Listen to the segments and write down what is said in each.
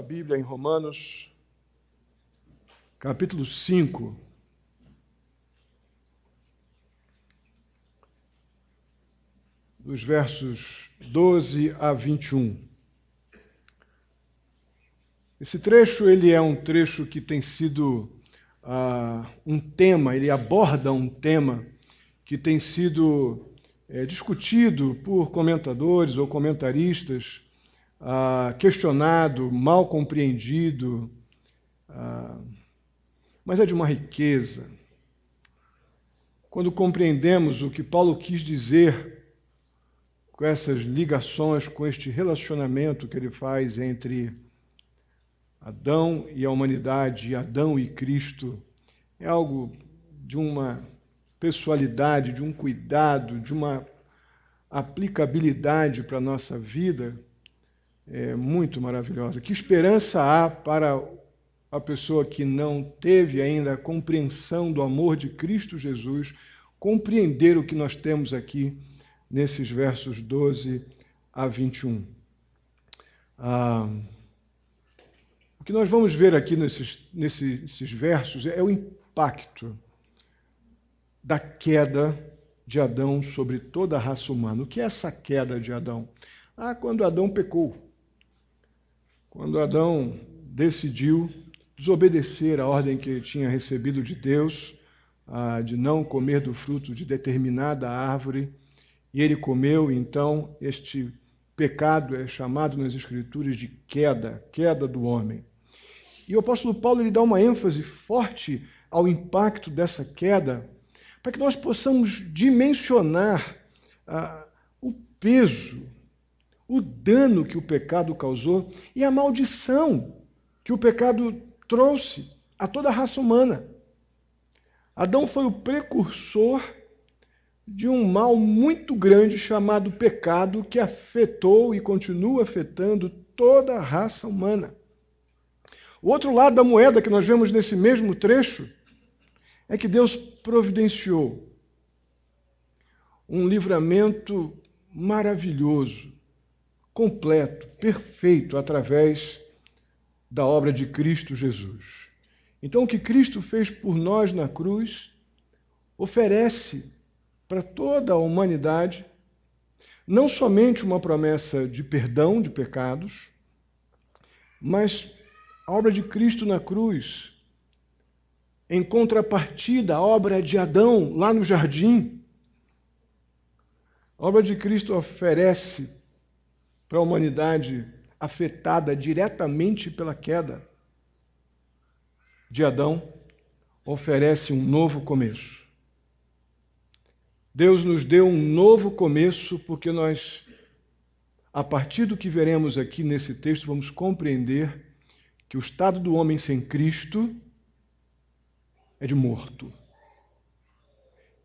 Bíblia em Romanos, capítulo 5. Dos versos 12 a 21. Esse trecho, ele é um trecho que tem sido um tema, ele aborda um tema que tem sido discutido por comentadores ou comentaristas, questionado, mal compreendido, mas é de uma riqueza. Quando compreendemos o que Paulo quis dizer com essas ligações, com este relacionamento que ele faz entre Adão e a humanidade, Adão e Cristo, é algo de uma pessoalidade, de um cuidado, de uma aplicabilidade para a nossa vida muito maravilhosa. Que esperança há para a pessoa que não teve ainda a compreensão do amor de Cristo Jesus, compreender o que nós temos aqui nesses versos 12 a 21. O que nós vamos ver aqui nesses versos é o impacto da queda de Adão sobre toda a raça humana. O que é essa queda de Adão? Quando Adão pecou. Quando Adão decidiu desobedecer a ordem que tinha recebido de Deus, de não comer do fruto de determinada árvore, e ele comeu, então este pecado é chamado nas Escrituras de queda do homem. E o apóstolo Paulo ele dá uma ênfase forte ao impacto dessa queda, para que nós possamos dimensionar o peso, o dano que o pecado causou e a maldição que o pecado trouxe a toda a raça humana. Adão foi o precursor de um mal muito grande chamado pecado que afetou e continua afetando toda a raça humana. O outro lado da moeda que nós vemos nesse mesmo trecho é que Deus providenciou um livramento maravilhoso, completo, perfeito, através da obra de Cristo Jesus. Então, o que Cristo fez por nós na cruz oferece para toda a humanidade não somente uma promessa de perdão de pecados, mas a obra de Cristo na cruz, em contrapartida à obra de Adão lá no jardim. A obra de Cristo oferece para a humanidade afetada diretamente pela queda de Adão, oferece um novo começo. Deus nos deu um novo começo porque nós, a partir do que veremos aqui nesse texto, vamos compreender que o estado do homem sem Cristo é de morto.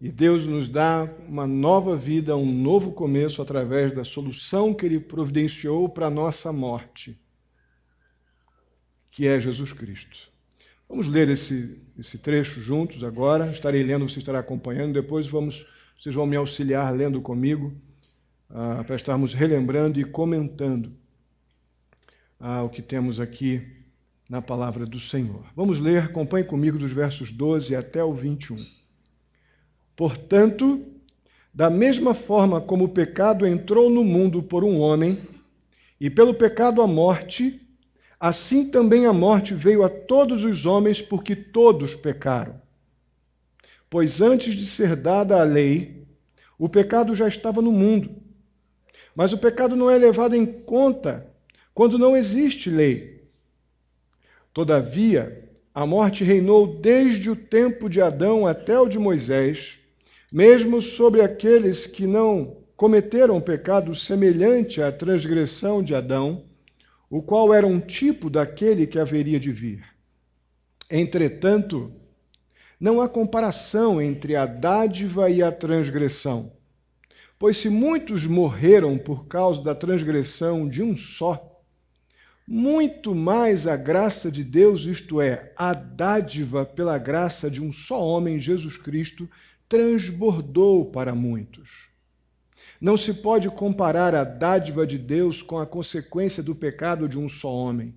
E Deus nos dá uma nova vida, um novo começo através da solução que Ele providenciou para a nossa morte, que é Jesus Cristo. Vamos ler esse trecho juntos agora. Estarei lendo, você estará acompanhando. Depois vocês vão me auxiliar lendo comigo, para estarmos relembrando e comentando o que temos aqui na palavra do Senhor. Vamos ler, acompanhe comigo dos versos 12 até o 21. Portanto, da mesma forma como o pecado entrou no mundo por um homem, e pelo pecado a morte, assim também a morte veio a todos os homens, porque todos pecaram. Pois antes de ser dada a lei, o pecado já estava no mundo. Mas o pecado não é levado em conta quando não existe lei. Todavia, a morte reinou desde o tempo de Adão até o de Moisés, mesmo sobre aqueles que não cometeram pecado semelhante à transgressão de Adão, o qual era um tipo daquele que haveria de vir. Entretanto, não há comparação entre a dádiva e a transgressão, pois se muitos morreram por causa da transgressão de um só, muito mais a graça de Deus, isto é, a dádiva pela graça de um só homem, Jesus Cristo, transbordou para muitos. Não se pode comparar a dádiva de Deus com a consequência do pecado de um só homem.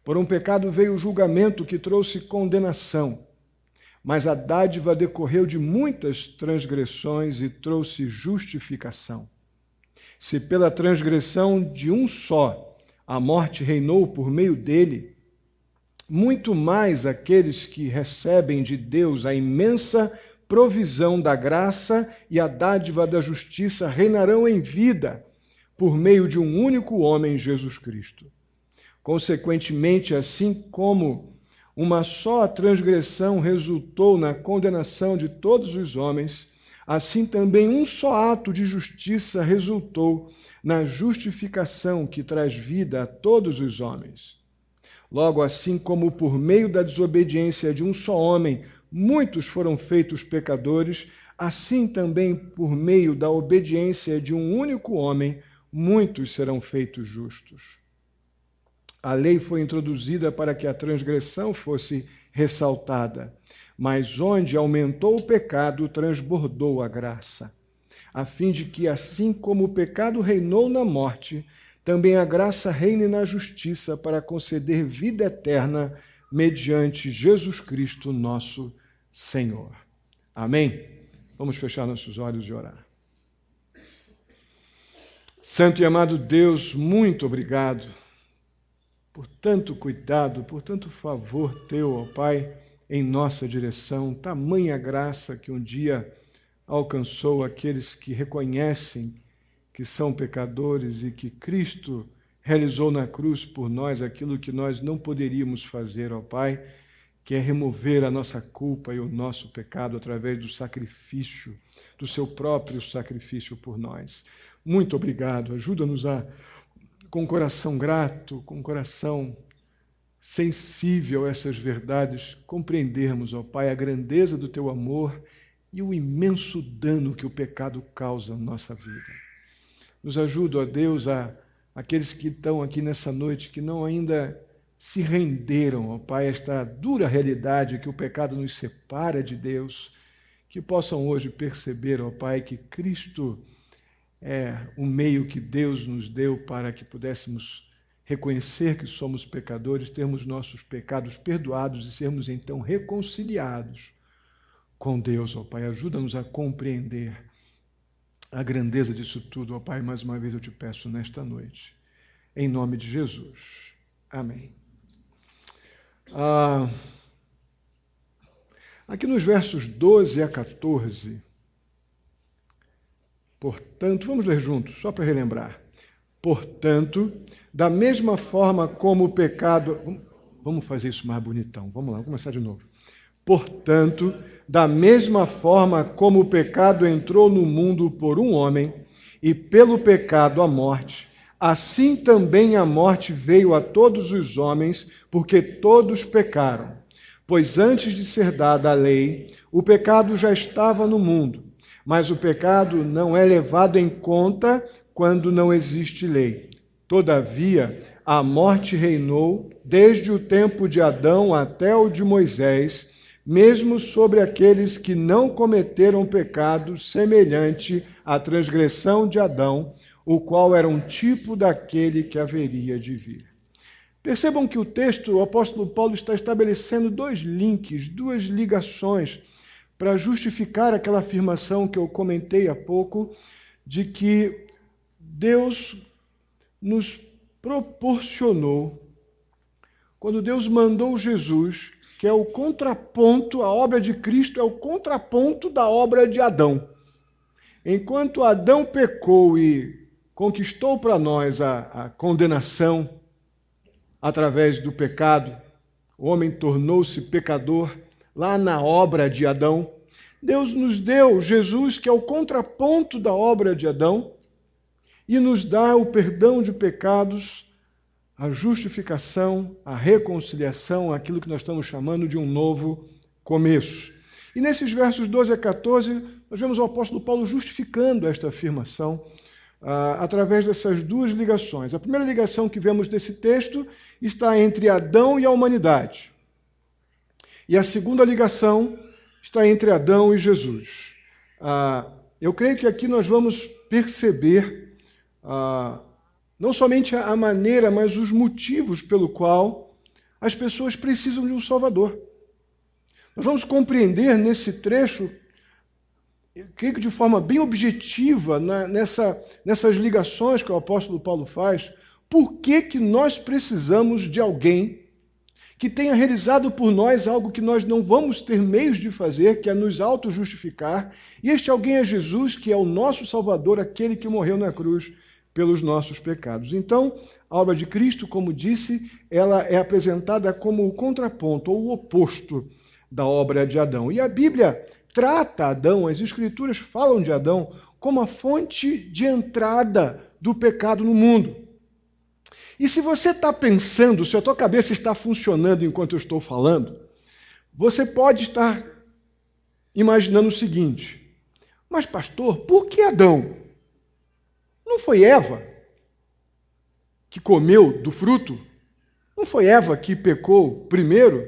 Por um pecado veio o julgamento que trouxe condenação, mas a dádiva decorreu de muitas transgressões e trouxe justificação. Se pela transgressão de um só a morte reinou por meio dele, muito mais aqueles que recebem de Deus a imensa provisão da graça e a dádiva da justiça reinarão em vida por meio de um único homem, Jesus Cristo. Consequentemente, assim como uma só transgressão resultou na condenação de todos os homens, assim também um só ato de justiça resultou na justificação que traz vida a todos os homens. Logo, assim como por meio da desobediência de um só homem muitos foram feitos pecadores, assim também por meio da obediência de um único homem muitos serão feitos justos. A lei foi introduzida para que a transgressão fosse ressaltada, mas onde aumentou o pecado, transbordou a graça, a fim de que, assim como o pecado reinou na morte, também a graça reine na justiça para conceder vida eterna mediante Jesus Cristo, nosso Senhor. Amém? Vamos fechar nossos olhos e orar. Santo e amado Deus, muito obrigado por tanto cuidado, por tanto favor teu, ó Pai, em nossa direção, tamanha graça que um dia alcançou aqueles que reconhecem que são pecadores e que Cristo realizou na cruz por nós aquilo que nós não poderíamos fazer, ó Pai, que é remover a nossa culpa e o nosso pecado através do sacrifício, do seu próprio sacrifício por nós. Muito obrigado, ajuda-nos a, com coração grato, com coração sensível a essas verdades, compreendermos, ó Pai, a grandeza do teu amor e o imenso dano que o pecado causa na nossa vida. Nos ajuda, ó Deus, aqueles que estão aqui nessa noite, que não ainda se renderam, ó Pai, a esta dura realidade que o pecado nos separa de Deus, que possam hoje perceber, ó Pai, que Cristo é o meio que Deus nos deu para que pudéssemos reconhecer que somos pecadores, termos nossos pecados perdoados e sermos então reconciliados com Deus, ó Pai. Ajuda-nos a compreender a grandeza disso tudo, ó Pai. Mais uma vez eu te peço nesta noite, em nome de Jesus. Amém. Aqui nos versos 12 a 14, portanto, vamos ler juntos, só para relembrar. Portanto, da mesma forma como o pecado... Vamos fazer isso mais bonitão. Vamos lá, vamos começar de novo. Portanto, da mesma forma como o pecado entrou no mundo por um homem, e pelo pecado a morte, assim também a morte veio a todos os homens, porque todos pecaram. Pois antes de ser dada a lei, o pecado já estava no mundo, mas o pecado não é levado em conta quando não existe lei. Todavia, a morte reinou desde o tempo de Adão até o de Moisés, mesmo sobre aqueles que não cometeram pecado semelhante à transgressão de Adão, o qual era um tipo daquele que haveria de vir. Percebam que o texto, o apóstolo Paulo está estabelecendo dois links, duas ligações, para justificar aquela afirmação que eu comentei há pouco, de que Deus nos proporcionou, quando Deus mandou Jesus, que é o contraponto, a obra de Cristo é o contraponto da obra de Adão. Enquanto Adão pecou e conquistou para nós a condenação através do pecado, o homem tornou-se pecador lá na obra de Adão, Deus nos deu Jesus, que é o contraponto da obra de Adão, e nos dá o perdão de pecados, a justificação, a reconciliação, aquilo que nós estamos chamando de um novo começo. E nesses versos 12 a 14, nós vemos o apóstolo Paulo justificando esta afirmação através dessas duas ligações. A primeira ligação que vemos desse texto está entre Adão e a humanidade. E a segunda ligação está entre Adão e Jesus. Eu creio que aqui nós vamos perceber não somente a maneira, mas os motivos pelo qual as pessoas precisam de um Salvador. Nós vamos compreender nesse trecho, eu creio que de forma bem objetiva, nessas ligações que o apóstolo Paulo faz, por que nós precisamos de alguém que tenha realizado por nós algo que nós não vamos ter meios de fazer, que é nos auto-justificar, e este alguém é Jesus, que é o nosso Salvador, aquele que morreu na cruz pelos nossos pecados. Então, a obra de Cristo, como disse, ela é apresentada como o contraponto, ou o oposto da obra de Adão. E a Bíblia trata Adão, as Escrituras falam de Adão, como a fonte de entrada do pecado no mundo. E se você está pensando, se a tua cabeça está funcionando enquanto eu estou falando, você pode estar imaginando o seguinte: mas pastor, por que Adão? Não foi Eva que comeu do fruto? Não foi Eva que pecou primeiro?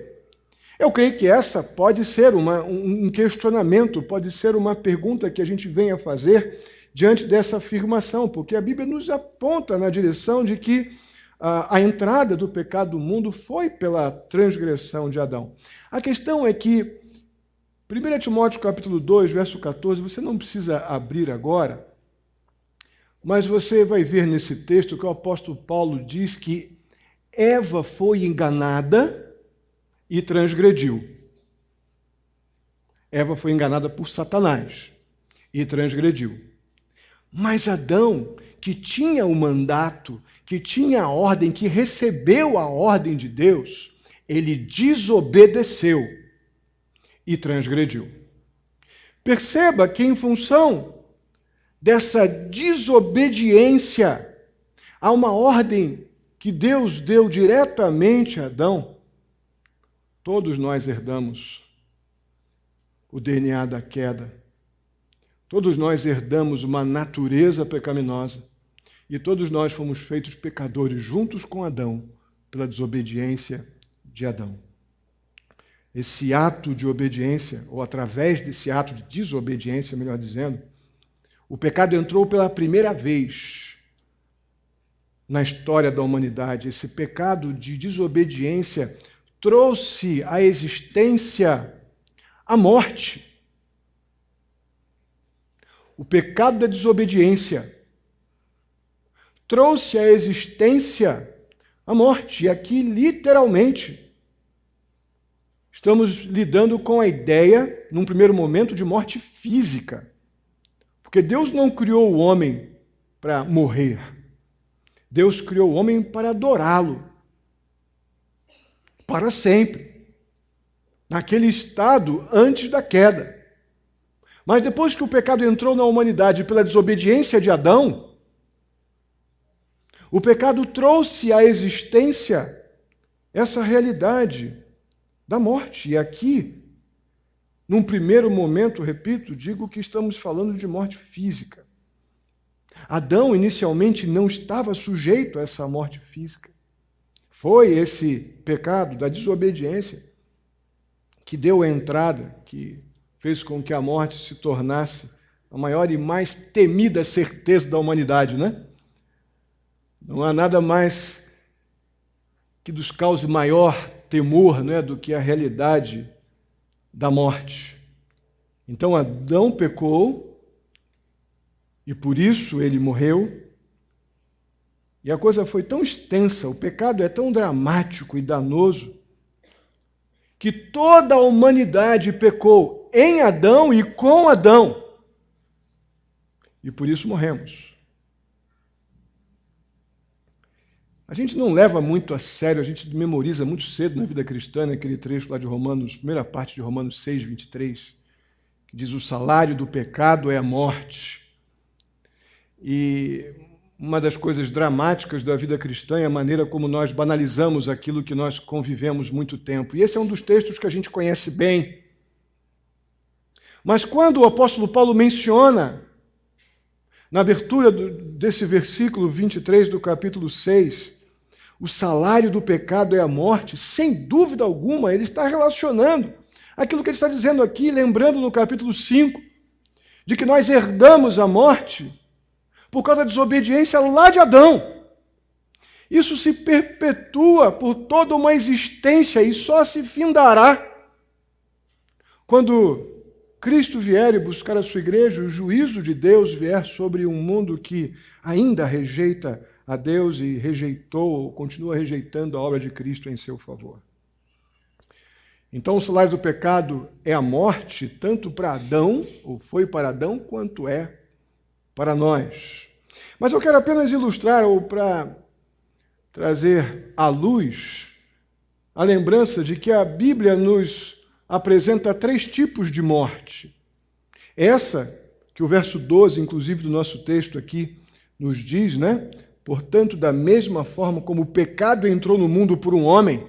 Eu creio que essa pode ser um questionamento, pode ser uma pergunta que a gente venha fazer diante dessa afirmação, porque a Bíblia nos aponta na direção de que a entrada do pecado do mundo foi pela transgressão de Adão. A questão é que, 1 Timóteo capítulo 2, verso 14, você não precisa abrir agora, mas você vai ver nesse texto que o apóstolo Paulo diz que Eva foi enganada e transgrediu. Eva foi enganada por Satanás e transgrediu. Mas Adão, que tinha o mandato, que tinha a ordem, que recebeu a ordem de Deus, ele desobedeceu e transgrediu. Perceba que, em função dessa desobediência a uma ordem que Deus deu diretamente a Adão, todos nós herdamos o DNA da queda. Todos nós herdamos uma natureza pecaminosa. E todos nós fomos feitos pecadores juntos com Adão, pela desobediência de Adão. Esse ato de obediência, ou através desse ato de desobediência, melhor dizendo, o pecado entrou pela primeira vez na história da humanidade. Esse pecado de desobediência trouxe à existência a morte. O pecado da desobediência trouxe à existência a morte. E aqui, literalmente, estamos lidando com a ideia, num primeiro momento, de morte física. Porque Deus não criou o homem para morrer. Deus criou o homem para adorá-lo. Para sempre. Naquele estado antes da queda. Mas depois que o pecado entrou na humanidade pela desobediência de Adão, o pecado trouxe à existência essa realidade da morte. E aqui, num primeiro momento, repito, digo que estamos falando de morte física. Adão, inicialmente, não estava sujeito a essa morte física. Foi esse pecado da desobediência que deu a entrada, que fez com que a morte se tornasse a maior e mais temida certeza da humanidade, né? Não há nada mais que nos cause maior temor, né, do que a realidade da morte. Então Adão pecou e por isso ele morreu. E a coisa foi tão extensa, o pecado é tão dramático e danoso, que toda a humanidade pecou em Adão e com Adão. E por isso morremos. A gente não leva muito a sério, a gente memoriza muito cedo na vida cristã, naquele trecho lá de Romanos, primeira parte de Romanos 6, 23, que diz: o salário do pecado é a morte. E uma das coisas dramáticas da vida cristã é a maneira como nós banalizamos aquilo que nós convivemos muito tempo. E esse é um dos textos que a gente conhece bem. Mas quando o apóstolo Paulo menciona, na abertura desse versículo 23 do capítulo 6, o salário do pecado é a morte, sem dúvida alguma, ele está relacionando aquilo que ele está dizendo aqui, lembrando no capítulo 5, de que nós herdamos a morte por causa da desobediência lá de Adão. Isso se perpetua por toda uma existência e só se findará quando Cristo vier e buscar a sua igreja, o juízo de Deus vier sobre um mundo que ainda rejeita a Deus e rejeitou ou continua rejeitando a obra de Cristo em seu favor. Então, o salário do pecado é a morte, tanto para Adão, ou foi para Adão, quanto é para nós. Mas eu quero apenas ilustrar, ou para trazer à luz, a lembrança de que a Bíblia nos apresenta 3 tipos de morte. Essa, que o verso 12, inclusive, do nosso texto aqui, nos diz, né? Portanto, da mesma forma como o pecado entrou no mundo por um homem,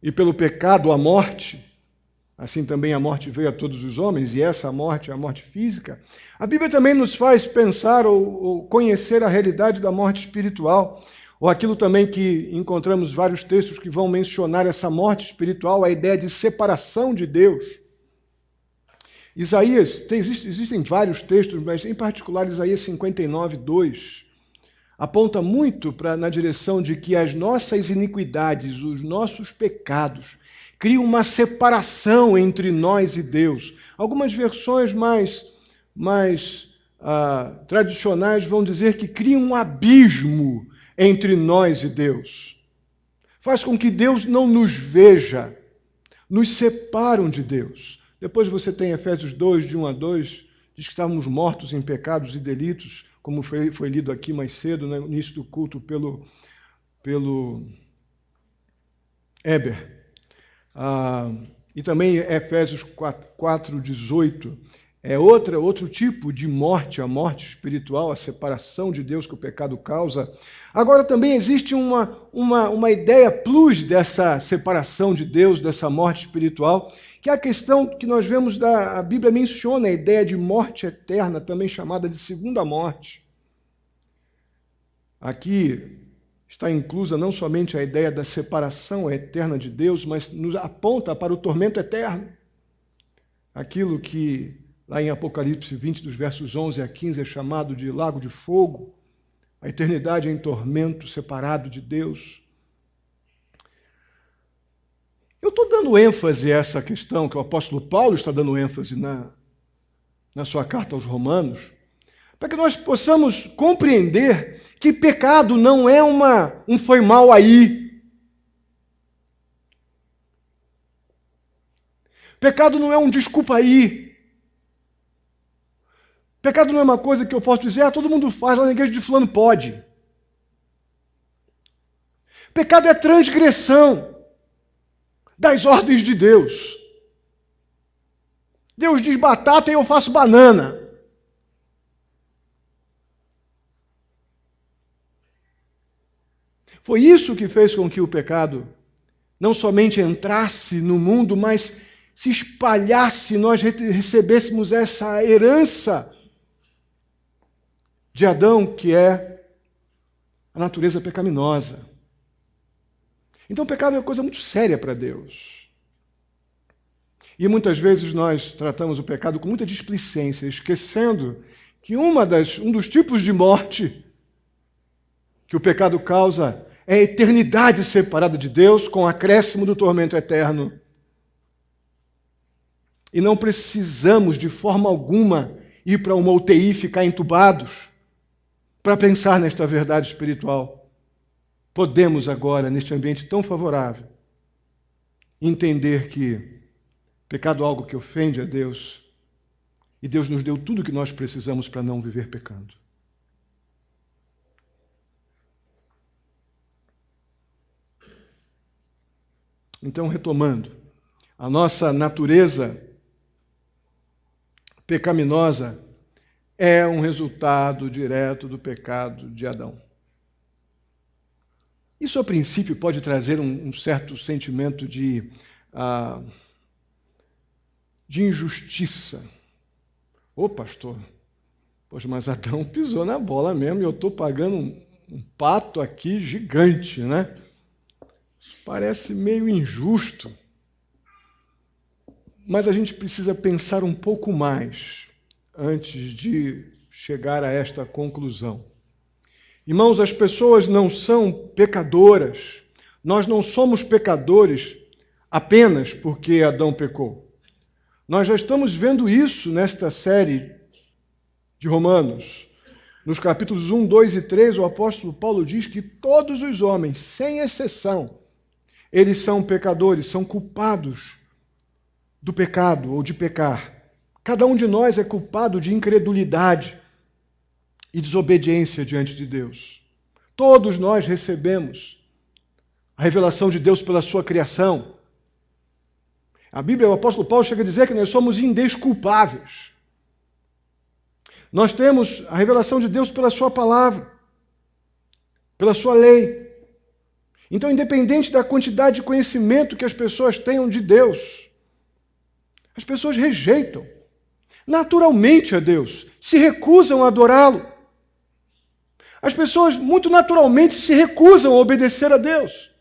e pelo pecado a morte, assim também a morte veio a todos os homens, e essa morte é a morte física, a Bíblia também nos faz pensar ou conhecer a realidade da morte espiritual, ou aquilo também que encontramos vários textos que vão mencionar essa morte espiritual, a ideia de separação de Deus. Isaías, existem vários textos, mas em particular Isaías 59, 2, aponta muito na direção de que as nossas iniquidades, os nossos pecados, criam uma separação entre nós e Deus. Algumas versões mais tradicionais vão dizer que cria um abismo entre nós e Deus. Faz com que Deus não nos veja, nos separam de Deus. Depois você tem Efésios 2, de 1 a 2, diz que estávamos mortos em pecados e delitos, como foi lido aqui mais cedo, no início do culto, pelo Eber. E também Efésios 4, 18, é outro tipo de morte, a morte espiritual, a separação de Deus que o pecado causa. Agora também existe uma ideia plus dessa separação de Deus, dessa morte espiritual, que é a questão que nós vemos, a Bíblia menciona a ideia de morte eterna, também chamada de segunda morte. Aqui está inclusa não somente a ideia da separação eterna de Deus, mas nos aponta para o tormento eterno. Aquilo que lá em Apocalipse 20, dos versos 11 a 15, é chamado de lago de fogo, a eternidade em tormento, separado de Deus. Eu estou dando ênfase a essa questão, que o apóstolo Paulo está dando ênfase na sua carta aos Romanos, para que nós possamos compreender que pecado não é um foi mal aí. Pecado não é um desculpa aí. Pecado não é uma coisa que eu posso dizer, todo mundo faz, lá na igreja de fulano pode. Pecado é transgressão das ordens de Deus. Deus diz batata e eu faço banana. Foi isso que fez com que o pecado não somente entrasse no mundo, mas se espalhasse, nós recebêssemos essa herança de Adão, que é a natureza pecaminosa. Então o pecado é uma coisa muito séria para Deus. E muitas vezes nós tratamos o pecado com muita displicência, esquecendo que um dos tipos de morte que o pecado causa é a eternidade separada de Deus, com o acréscimo do tormento eterno. E não precisamos, de forma alguma, ir para uma UTI e ficar entubados para pensar nesta verdade espiritual. Podemos agora, neste ambiente tão favorável, entender que pecado é algo que ofende a Deus e Deus nos deu tudo o que nós precisamos para não viver pecando. Então, retomando, a nossa natureza pecaminosa é um resultado direto do pecado de Adão. Isso, a princípio, pode trazer um certo sentimento de injustiça. Ô, pastor, poxa, mas Adão pisou na bola mesmo e eu estou pagando um pato aqui gigante, né? Isso parece meio injusto. Mas a gente precisa pensar um pouco mais antes de chegar a esta conclusão. Irmãos, as pessoas não são pecadoras. Nós não somos pecadores apenas porque Adão pecou. Nós já estamos vendo isso nesta série de Romanos. Nos capítulos 1, 2 e 3, o apóstolo Paulo diz que todos os homens, sem exceção, eles são pecadores, são culpados do pecado ou de pecar. Cada um de nós é culpado de incredulidade e desobediência diante de Deus. Todos nós recebemos a revelação de Deus pela sua criação. A Bíblia, o apóstolo Paulo chega a dizer que nós somos indesculpáveis. Nós temos a revelação de Deus pela sua palavra, pela sua lei. Então, independente da quantidade de conhecimento que as pessoas tenham de Deus, as pessoas rejeitam naturalmente a Deus, se recusam a adorá-lo. As pessoas muito naturalmente se recusam a obedecer a Deus.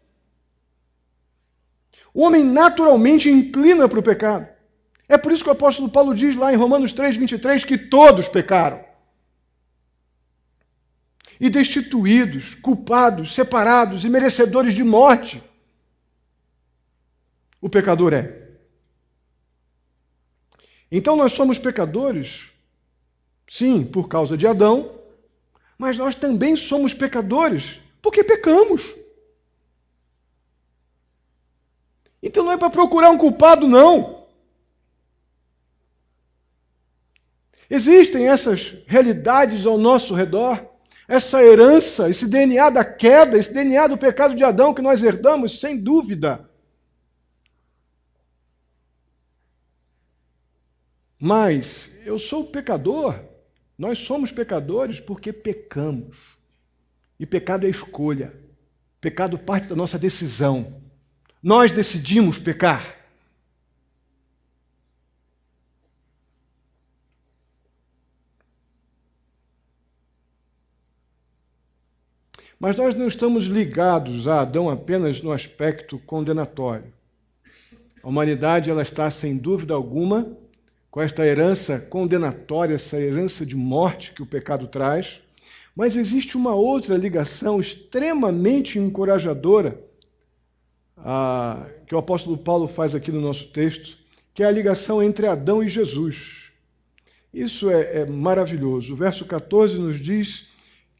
O homem naturalmente inclina para o pecado. É por isso que o apóstolo Paulo diz lá em Romanos 3, 23, que todos pecaram. E destituídos, culpados, separados e merecedores de morte. O pecador é. Então nós somos pecadores, sim, por causa de Adão, mas nós também somos pecadores porque pecamos. Então não é para procurar um culpado, não. Existem essas realidades ao nosso redor, essa herança, esse DNA da queda, esse DNA do pecado de Adão que nós herdamos, sem dúvida. Mas eu sou pecador, nós somos pecadores porque pecamos. E pecado é escolha. Pecado parte da nossa decisão. Nós decidimos pecar. Mas nós não estamos ligados a Adão apenas no aspecto condenatório. A humanidade ela está, sem dúvida alguma, com esta herança condenatória, essa herança de morte que o pecado traz, mas existe uma outra ligação extremamente encorajadora, que o apóstolo Paulo faz aqui no nosso texto, que é a ligação entre Adão e Jesus. Isso é maravilhoso. O verso 14 nos diz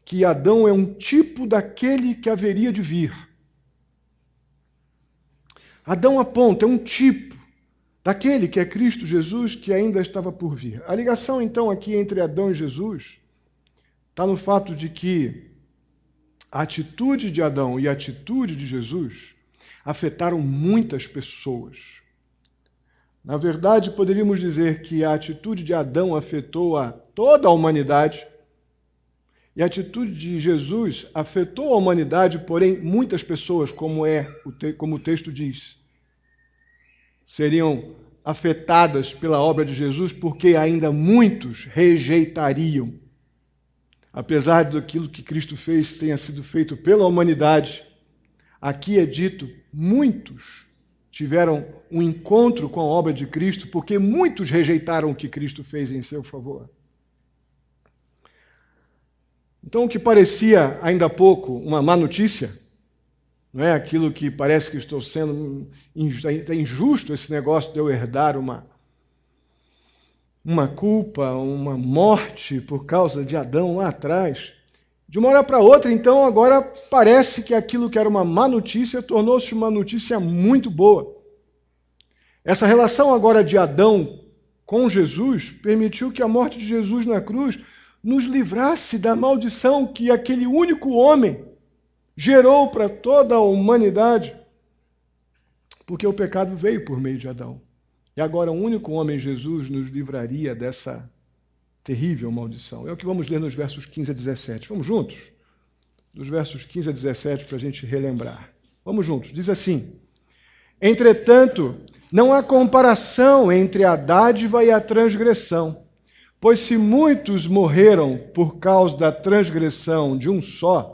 que Adão é um tipo daquele que haveria de vir. Adão aponta, é um tipo daquele que é Cristo Jesus, que ainda estava por vir. A ligação, então, aqui entre Adão e Jesus está no fato de que a atitude de Adão e a atitude de Jesus afetaram muitas pessoas. Na verdade, poderíamos dizer que a atitude de Adão afetou a toda a humanidade e a atitude de Jesus afetou a humanidade, porém, muitas pessoas, como o texto diz, seriam afetadas pela obra de Jesus, porque ainda muitos rejeitariam. Apesar daquilo que Cristo fez tenha sido feito pela humanidade, aqui é dito, muitos tiveram um encontro com a obra de Cristo, porque muitos rejeitaram o que Cristo fez em seu favor. Então, o que parecia ainda há pouco uma má notícia, não é aquilo que parece que estou sendo injusto, esse negócio de eu herdar uma culpa, uma morte por causa de Adão lá atrás. De uma hora para outra, então, agora parece que aquilo que era uma má notícia tornou-se uma notícia muito boa. Essa relação agora de Adão com Jesus permitiu que a morte de Jesus na cruz nos livrasse da maldição que aquele único homem gerou para toda a humanidade, porque o pecado veio por meio de Adão. E agora o único homem, Jesus, nos livraria dessa terrível maldição. É o que vamos ler nos versos 15 a 17. Vamos juntos? Dos versos 15 a 17, para a gente relembrar. Vamos juntos. Diz assim: entretanto, não há comparação entre a dádiva e a transgressão, pois se muitos morreram por causa da transgressão de um só,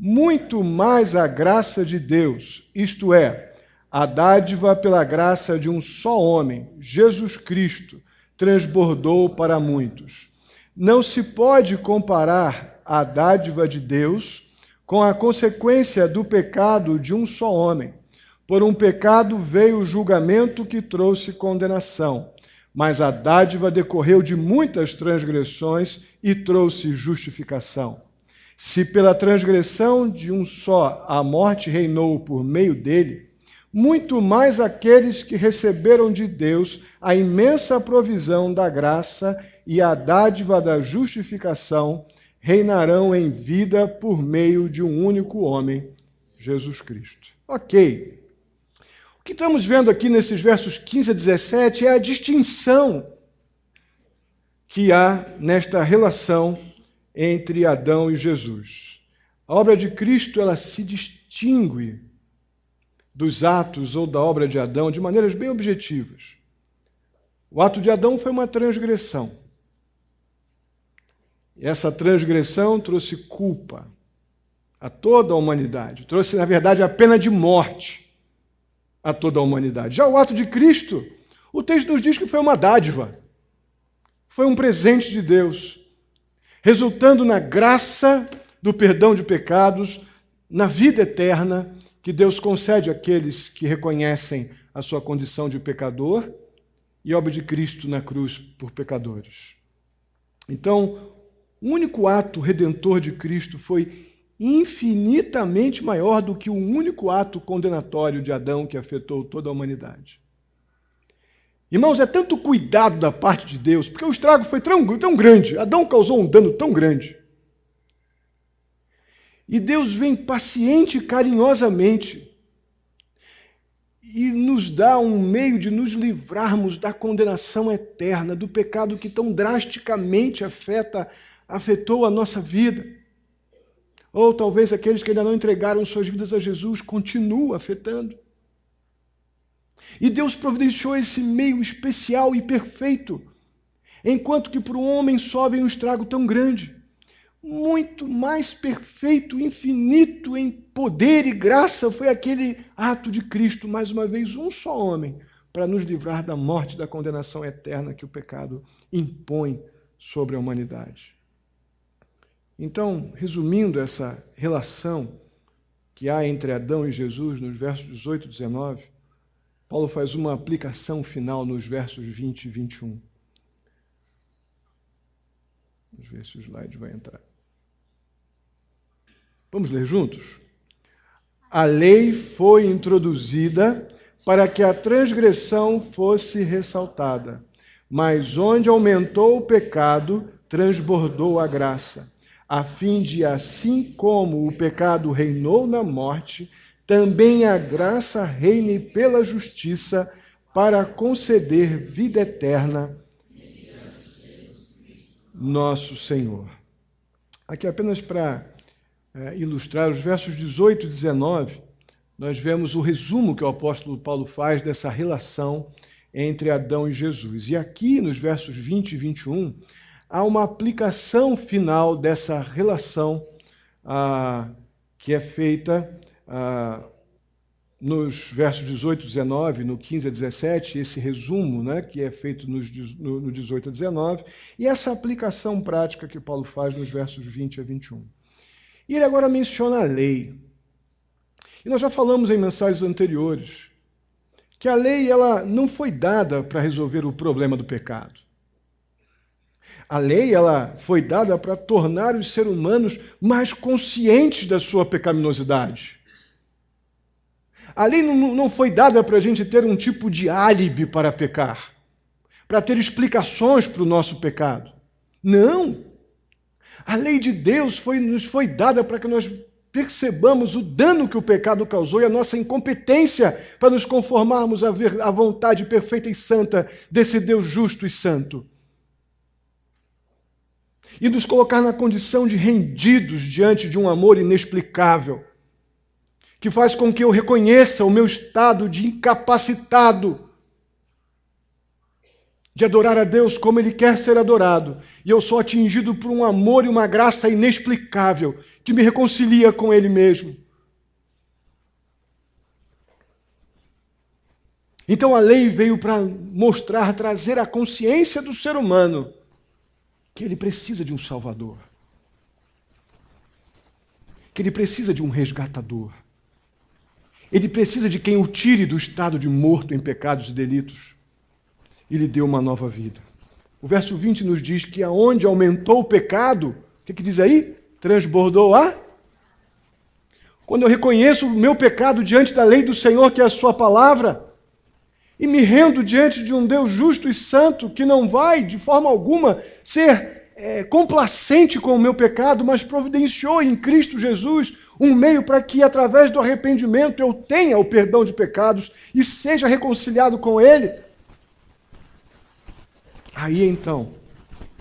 muito mais a graça de Deus, isto é, a dádiva pela graça de um só homem, Jesus Cristo, transbordou para muitos. Não se pode comparar a dádiva de Deus com a consequência do pecado de um só homem. Por um pecado veio o julgamento que trouxe condenação, mas a dádiva decorreu de muitas transgressões e trouxe justificação. Se pela transgressão de um só a morte reinou por meio dele, muito mais aqueles que receberam de Deus a imensa provisão da graça e a dádiva da justificação reinarão em vida por meio de um único homem, Jesus Cristo. Ok. O que estamos vendo aqui nesses versos 15 a 17 é a distinção que há nesta relação entre Adão e Jesus. A obra de Cristo, ela se distingue dos atos ou da obra de Adão de maneiras bem objetivas. O ato de Adão foi uma transgressão. E essa transgressão trouxe culpa a toda a humanidade. Trouxe, na verdade, a pena de morte a toda a humanidade. Já o ato de Cristo, o texto nos diz que foi uma dádiva. Foi um presente de Deus, resultando na graça do perdão de pecados, na vida eterna que Deus concede àqueles que reconhecem a sua condição de pecador e a obra de Cristo na cruz por pecadores. Então, o único ato redentor de Cristo foi infinitamente maior do que o único ato condenatório de Adão que afetou toda a humanidade. Irmãos, é tanto cuidado da parte de Deus, porque o estrago foi tão grande, Adão causou um dano tão grande. E Deus vem paciente e carinhosamente e nos dá um meio de nos livrarmos da condenação eterna, do pecado que tão drasticamente afetou a nossa vida. Ou talvez aqueles que ainda não entregaram suas vidas a Jesus continuam afetando. E Deus providenciou esse meio especial e perfeito, enquanto que para o homem só vem um estrago tão grande. Muito mais perfeito, infinito em poder e graça foi aquele ato de Cristo, mais uma vez um só homem, para nos livrar da morte e da condenação eterna que o pecado impõe sobre a humanidade. Então, resumindo essa relação que há entre Adão e Jesus nos versos 18 e 19, Paulo faz uma aplicação final nos versos 20 e 21. Vamos ver se o slide vai entrar. Vamos ler juntos? A lei foi introduzida para que a transgressão fosse ressaltada, mas onde aumentou o pecado, transbordou a graça, a fim de, assim como o pecado reinou na morte, também a graça reine pela justiça para conceder vida eterna, nosso Senhor. Aqui apenas para ilustrar os versos 18 e 19, nós vemos o resumo que o apóstolo Paulo faz dessa relação entre Adão e Jesus. E aqui nos versos 20 e 21, há uma aplicação final dessa relação que é feita nos versos 18 e 19, no 15 a 17, esse resumo, né, que é feito no 18 a 19, e essa aplicação prática que Paulo faz nos versos 20 a 21. E ele agora menciona a lei. E nós já falamos em mensagens anteriores que a lei ela não foi dada para resolver o problema do pecado. A lei ela foi dada para tornar os seres humanos mais conscientes da sua pecaminosidade. A lei não foi dada para a gente ter um tipo de álibi para pecar, para ter explicações para o nosso pecado. Não! A lei de Deus nos foi dada para que nós percebamos o dano que o pecado causou e a nossa incompetência para nos conformarmos à vontade perfeita e santa desse Deus justo e santo. E nos colocar na condição de rendidos diante de um amor inexplicável, que faz com que eu reconheça o meu estado de incapacitado de adorar a Deus como Ele quer ser adorado. E eu sou atingido por um amor e uma graça inexplicável que me reconcilia com Ele mesmo. Então a lei veio para mostrar, trazer a consciência do ser humano que ele precisa de um Salvador. Porque ele precisa de um resgatador. Ele precisa de quem o tire do estado de morto em pecados e delitos e lhe dê uma nova vida. O verso 20 nos diz que aonde aumentou o pecado, o que diz aí? Transbordou a... Quando eu reconheço o meu pecado diante da lei do Senhor, que é a sua palavra, e me rendo diante de um Deus justo e santo, que não vai, de forma alguma, ser complacente com o meu pecado, mas providenciou em Cristo Jesus um meio para que, através do arrependimento, eu tenha o perdão de pecados e seja reconciliado com Ele. Aí, então,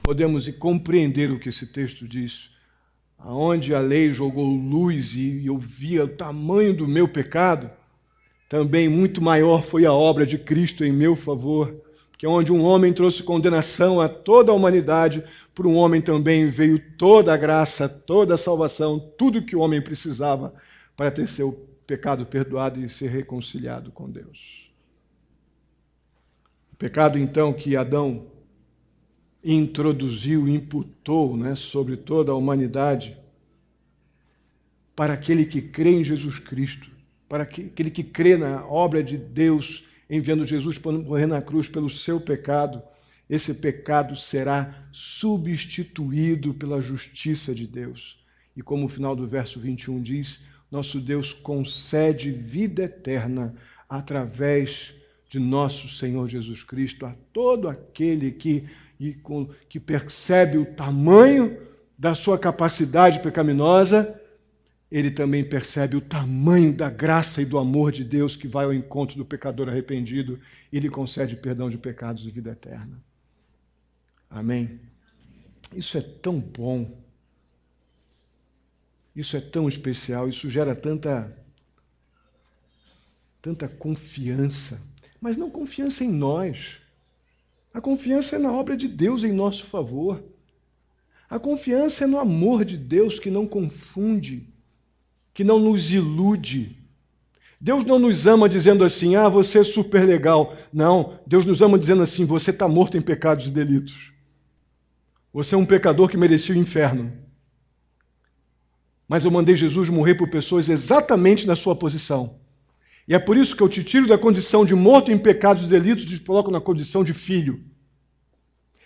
podemos compreender o que esse texto diz. Aonde a lei jogou luz e eu via o tamanho do meu pecado, também muito maior foi a obra de Cristo em meu favor, que onde um homem trouxe condenação a toda a humanidade, por um homem também veio toda a graça, toda a salvação, tudo que o homem precisava para ter seu pecado perdoado e ser reconciliado com Deus. O pecado, então, que Adão introduziu, imputou, sobre toda a humanidade, para aquele que crê em Jesus Cristo, para aquele que crê na obra de Deus, enviando Jesus para morrer na cruz pelo seu pecado, esse pecado será substituído pela justiça de Deus. E como o final do verso 21 diz, nosso Deus concede vida eterna através de nosso Senhor Jesus Cristo a todo aquele que percebe o tamanho da sua capacidade pecaminosa. Ele também percebe o tamanho da graça e do amor de Deus que vai ao encontro do pecador arrependido e lhe concede perdão de pecados e vida eterna. Amém? Isso é tão bom, isso é tão especial, isso gera tanta confiança, mas não confiança em nós. A confiança é na obra de Deus em nosso favor. A confiança é no amor de Deus que não confunde, que não nos ilude. Deus não nos ama dizendo assim, você é super legal. Não, Deus nos ama dizendo assim, você está morto em pecados e delitos. Você é um pecador que merecia o inferno. Mas eu mandei Jesus morrer por pessoas exatamente na sua posição. E é por isso que eu te tiro da condição de morto em pecados e delitos e te coloco na condição de filho.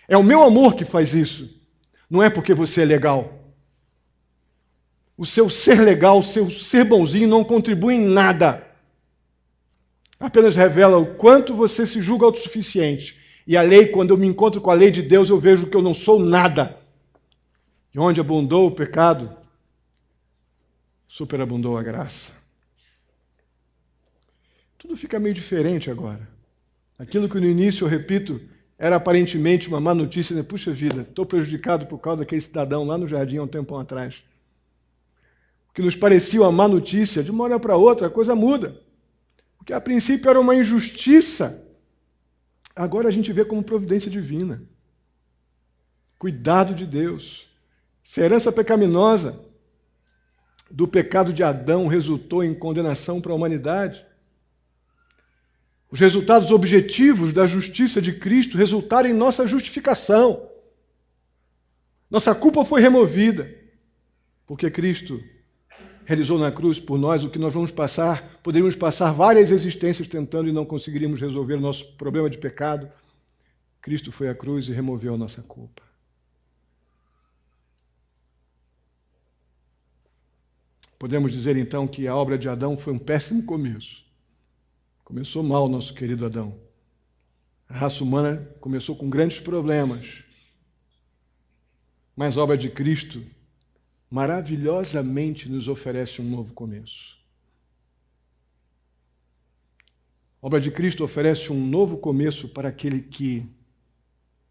É o meu amor que faz isso. Não é porque você é legal. O seu ser legal, o seu ser bonzinho não contribui em nada. Apenas revela o quanto você se julga autossuficiente. E a lei, quando eu me encontro com a lei de Deus, eu vejo que eu não sou nada. E onde abundou o pecado, superabundou a graça. Tudo fica meio diferente agora. Aquilo que no início, eu repito, era aparentemente uma má notícia, puxa vida, estou prejudicado por causa daquele cidadão lá no jardim há um tempão atrás. O que nos parecia uma má notícia, de uma hora para outra a coisa muda. O que a princípio era uma injustiça, agora a gente vê como providência divina. Cuidado de Deus. Se a herança pecaminosa do pecado de Adão resultou em condenação para a humanidade, os resultados objetivos da justiça de Cristo resultaram em nossa justificação. Nossa culpa foi removida, porque Cristo realizou na cruz por nós o que nós vamos passar, poderíamos passar várias existências tentando e não conseguiríamos resolver o nosso problema de pecado. Cristo foi à cruz e removeu a nossa culpa. Podemos dizer então que a obra de Adão foi um péssimo começo. Começou mal, nosso querido Adão. A raça humana começou com grandes problemas. Mas a obra de Cristo maravilhosamente nos oferece um novo começo. A obra de Cristo oferece um novo começo para aquele que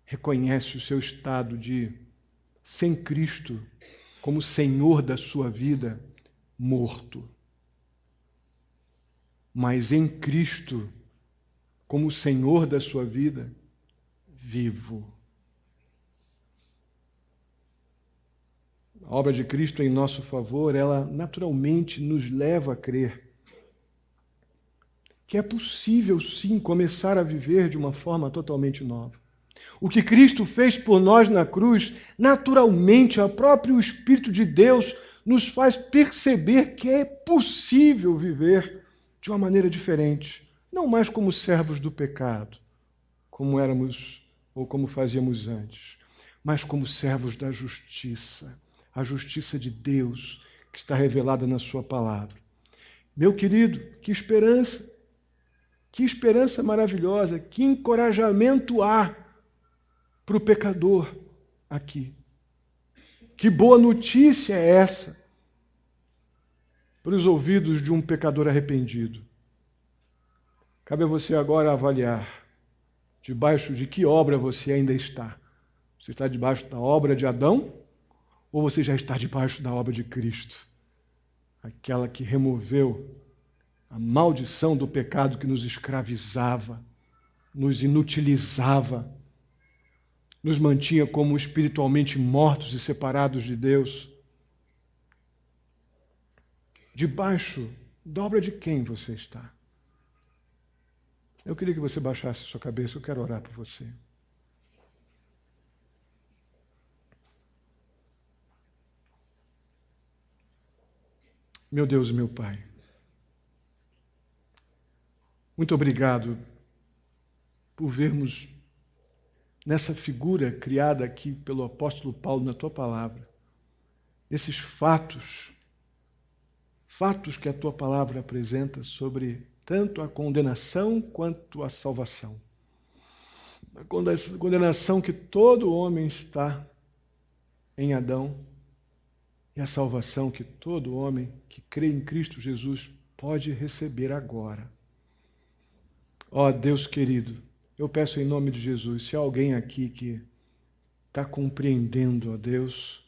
reconhece o seu estado de, sem Cristo, como Senhor da sua vida, morto. Mas em Cristo, como Senhor da sua vida, vivo. A obra de Cristo em nosso favor, ela naturalmente nos leva a crer que é possível, sim, começar a viver de uma forma totalmente nova. O que Cristo fez por nós na cruz, naturalmente, o próprio Espírito de Deus nos faz perceber que é possível viver de uma maneira diferente, não mais como servos do pecado, como éramos ou como fazíamos antes, mas como servos da justiça, a justiça de Deus que está revelada na sua palavra. Meu querido, que esperança maravilhosa, que encorajamento há para o pecador aqui. Que boa notícia é essa para os ouvidos de um pecador arrependido. Cabe a você agora avaliar debaixo de que obra você ainda está. Você está debaixo da obra de Adão ou você já está debaixo da obra de Cristo? Aquela que removeu a maldição do pecado que nos escravizava, nos inutilizava, nos mantinha como espiritualmente mortos e separados de Deus. Debaixo da obra de quem você está? Eu queria que você baixasse a sua cabeça, eu quero orar por você. Meu Deus e meu Pai, muito obrigado por vermos nessa figura criada aqui pelo apóstolo Paulo na Tua palavra, esses fatos que a Tua palavra apresenta sobre tanto a condenação quanto a salvação. A condenação que todo homem está em Adão e a salvação que todo homem que crê em Cristo Jesus pode receber agora. Ó Deus querido, eu peço em nome de Jesus, se há alguém aqui que está compreendendo, ó Deus,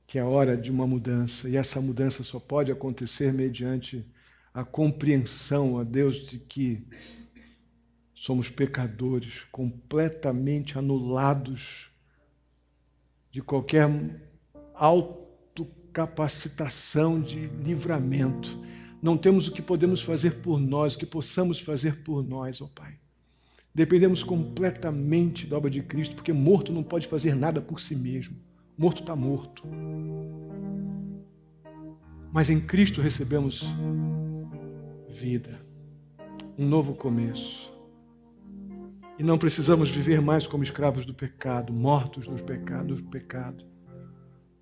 que é hora de uma mudança, e essa mudança só pode acontecer mediante a compreensão, ó Deus, de que somos pecadores, completamente anulados de qualquer autocapacitação de livramento. Não temos o que podemos fazer por nós, o que possamos fazer por nós, ó Pai. Dependemos completamente da obra de Cristo, porque morto não pode fazer nada por si mesmo. Morto está morto. Mas em Cristo recebemos vida, um novo começo. E não precisamos viver mais como escravos do pecado, mortos nos pecados, do pecado.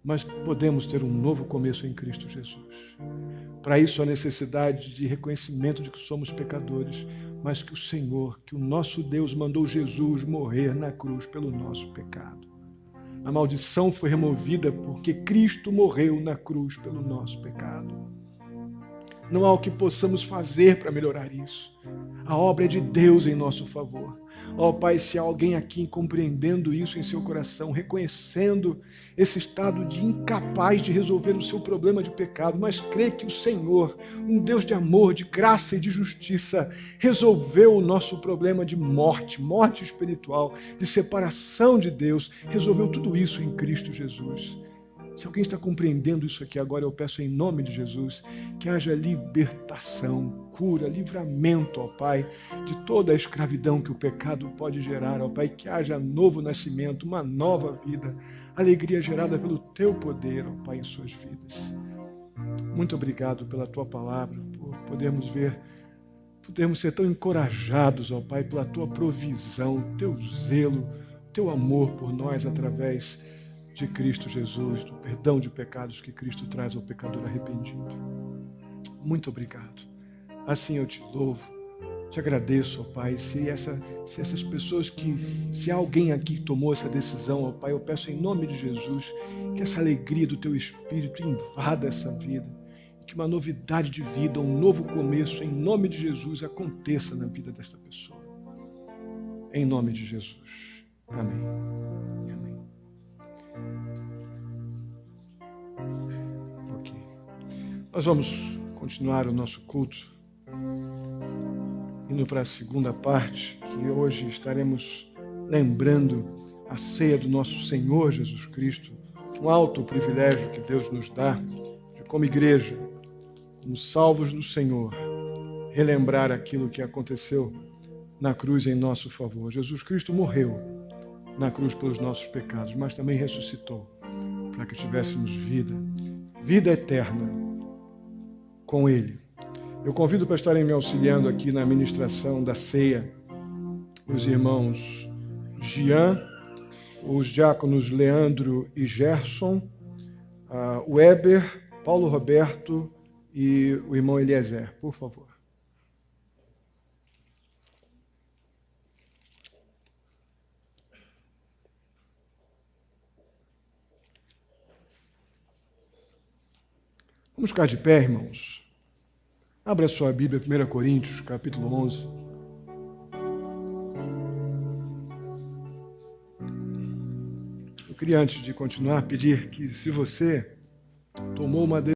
Mas podemos ter um novo começo em Cristo Jesus. Para isso, a necessidade de reconhecimento de que somos pecadores, mas que o Senhor, que o nosso Deus mandou Jesus morrer na cruz pelo nosso pecado. A maldição foi removida porque Cristo morreu na cruz pelo nosso pecado. Não há o que possamos fazer para melhorar isso. A obra é de Deus em nosso favor. Ó Pai, se há alguém aqui compreendendo isso em seu coração, reconhecendo esse estado de incapaz de resolver o seu problema de pecado, mas crê que o Senhor, um Deus de amor, de graça e de justiça, resolveu o nosso problema de morte espiritual, de separação de Deus, resolveu tudo isso em Cristo Jesus. Se alguém está compreendendo isso aqui agora, eu peço em nome de Jesus que haja libertação, cura, livramento, ó Pai, de toda a escravidão que o pecado pode gerar, ó Pai, que haja novo nascimento, uma nova vida, alegria gerada pelo Teu poder, ó Pai, em suas vidas. Muito obrigado pela Tua palavra, por podermos ser tão encorajados, ó Pai, pela Tua provisão, Teu zelo, Teu amor por nós através de Cristo Jesus, do perdão de pecados que Cristo traz ao pecador arrependido. Muito obrigado. Assim eu te louvo, te agradeço, ó Pai, se essas pessoas se alguém aqui tomou essa decisão, ó Pai, eu peço em nome de Jesus que essa alegria do Teu Espírito invada essa vida, e que uma novidade de vida, um novo começo, em nome de Jesus, aconteça na vida desta pessoa. Em nome de Jesus. Amém. Nós vamos continuar o nosso culto, indo para a segunda parte, que hoje estaremos lembrando a ceia do nosso Senhor Jesus Cristo, um alto privilégio que Deus nos dá de, como igreja, como salvos do Senhor, relembrar aquilo que aconteceu na cruz em nosso favor. Jesus Cristo morreu na cruz pelos nossos pecados, mas também ressuscitou para para que tivéssemos vida, vida eterna com Ele. Eu convido para estarem me auxiliando aqui na ministração da ceia os irmãos Jean, os diáconos Leandro e Gerson, o Weber, Paulo Roberto e o irmão Eliezer, por favor. Vamos ficar de pé, irmãos. Abra sua Bíblia, 1 Coríntios, capítulo 11. Eu queria, antes de continuar, pedir que, se você tomou uma decisão,